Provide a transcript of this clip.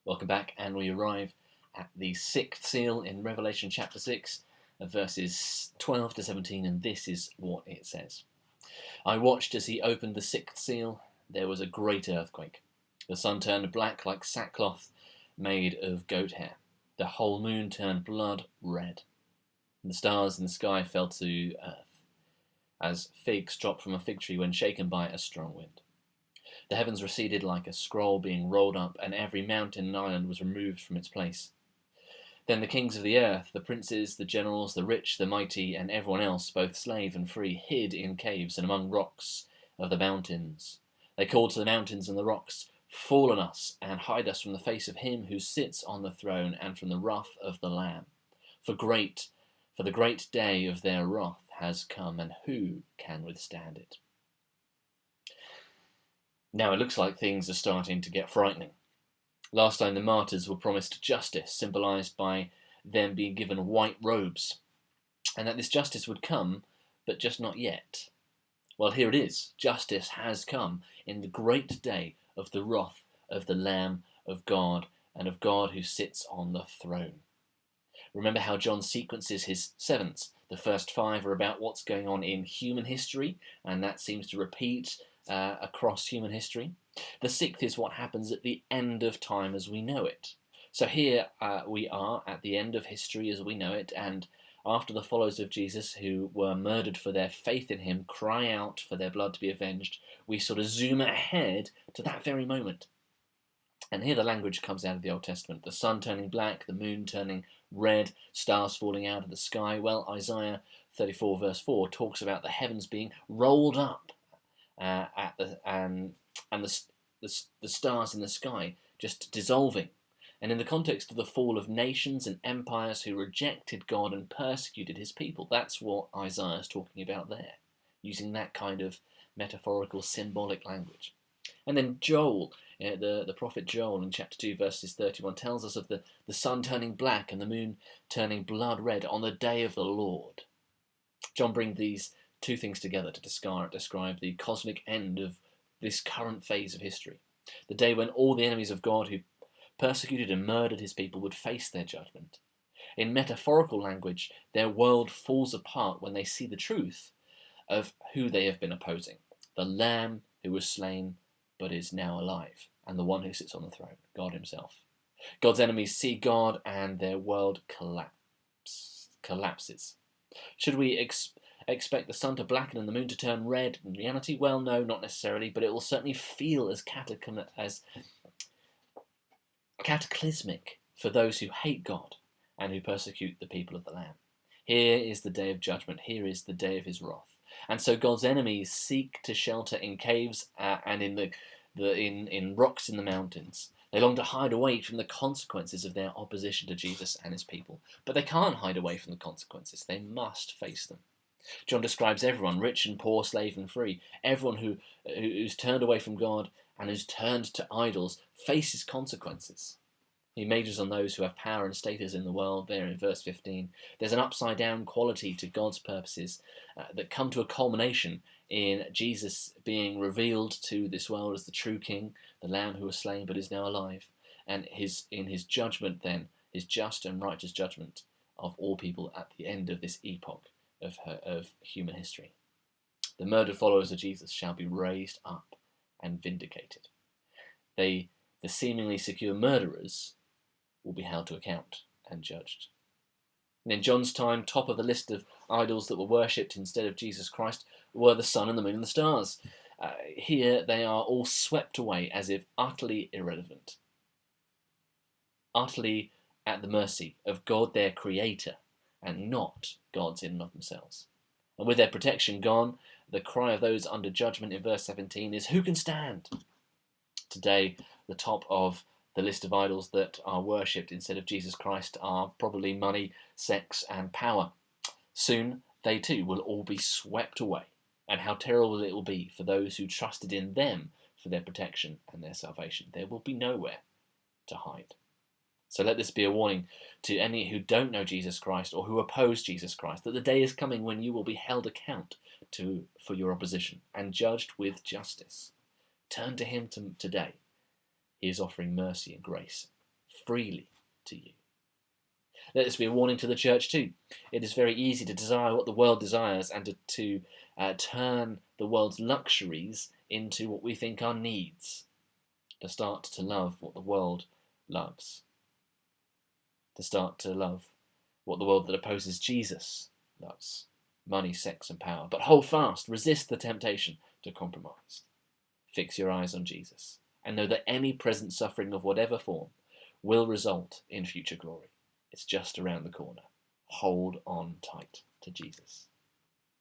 Welcome back, and we arrive at the sixth seal in Revelation chapter 6, verses 12 to 17, and this is what it says. I watched as he opened the sixth seal. There was a great earthquake. The sun turned black like sackcloth made of goat hair. The whole moon turned blood red. And the stars in the sky fell to earth, as figs drop from a fig tree when shaken by a strong wind. The heavens receded like a scroll being rolled up, and every mountain and island was removed from its place. Then the kings of the earth, the princes, the generals, the rich, the mighty, and everyone else, both slave and free, hid in caves and among rocks of the mountains. They called to the mountains and the rocks, "Fall on us, and hide us from the face of him who sits on the throne, and from the wrath of the Lamb. For the great day of their wrath has come, and who can withstand it?" Now it looks like things are starting to get frightening. Last time the martyrs were promised justice, symbolised by them being given white robes, and that this justice would come, but just not yet. Well, here it is. Justice has come in the great day of the wrath of the Lamb of God, and of God who sits on the throne. Remember how John sequences his sevens. The first five are about what's going on in human history, and that seems to repeat across human history. The sixth is what happens at the end of time as we know it. So here we are at the end of history as we know it, and after the followers of Jesus who were murdered for their faith in him cry out for their blood to be avenged, we sort of zoom ahead to that very moment. And here the language comes out of the Old Testament. The sun turning black, the moon turning red, stars falling out of the sky. Well, Isaiah 34 verse 4 talks about the heavens being rolled up and the stars in the sky just dissolving. And in the context of the fall of nations and empires who rejected God and persecuted his people, that's what Isaiah is talking about there, using that kind of metaphorical, symbolic language. And then Joel, the prophet Joel in chapter 2 verses 31 tells us of the sun turning black and the moon turning blood red on the day of the Lord. John brings these two things together to describe the cosmic end of this current phase of history. The day when all the enemies of God who persecuted and murdered his people would face their judgment. In metaphorical language, their world falls apart when they see the truth of who they have been opposing. The Lamb who was slain but is now alive, and the one who sits on the throne, God himself. God's enemies see God and their world collapses. Should we expect the sun to blacken and the moon to turn red in reality? Well, no, not necessarily, but it will certainly feel as cataclysmic for those who hate God and who persecute the people of the Lamb. Here is the day of judgment. Here is the day of his wrath. And so God's enemies seek to shelter in caves and in rocks in the mountains. They long to hide away from the consequences of their opposition to Jesus and his people. But they can't hide away from the consequences. They must face them. John describes everyone, rich and poor, slave and free. Everyone who's turned away from God and who's turned to idols faces consequences. He majors on those who have power and status in the world there in verse 15. There's an upside-down quality to God's purposes that come to a culmination in Jesus being revealed to this world as the true King, the Lamb who was slain but is now alive, and in his judgment then, his just and righteous judgment of all people at the end of this epoch of human history. The murdered followers of Jesus shall be raised up and vindicated. The seemingly secure murderers will be held to account and judged. And in John's time, top of the list of idols that were worshipped instead of Jesus Christ were the sun and the moon and the stars. Here they are all swept away as if utterly irrelevant, utterly at the mercy of God, their creator, and not God's in and of themselves. And with their protection gone, the cry of those under judgment in verse 17 is, "Who can stand?" Today, the top of the list of idols that are worshipped instead of Jesus Christ are probably money, sex, and power. Soon, they too will all be swept away. And how terrible it will be for those who trusted in them for their protection and their salvation. There will be nowhere to hide. So let this be a warning to any who don't know Jesus Christ or who oppose Jesus Christ, that the day is coming when you will be held account for your opposition and judged with justice. Turn to him today. He is offering mercy and grace freely to you. Let this be a warning to the church too. It is very easy to desire what the world desires and to turn the world's luxuries into what we think are needs, to start to love what the world loves, to start to love what the world that opposes Jesus loves: money, sex, and power. But hold fast, resist the temptation to compromise. Fix your eyes on Jesus, and know that any present suffering of whatever form will result in future glory. It's just around the corner. Hold on tight to Jesus.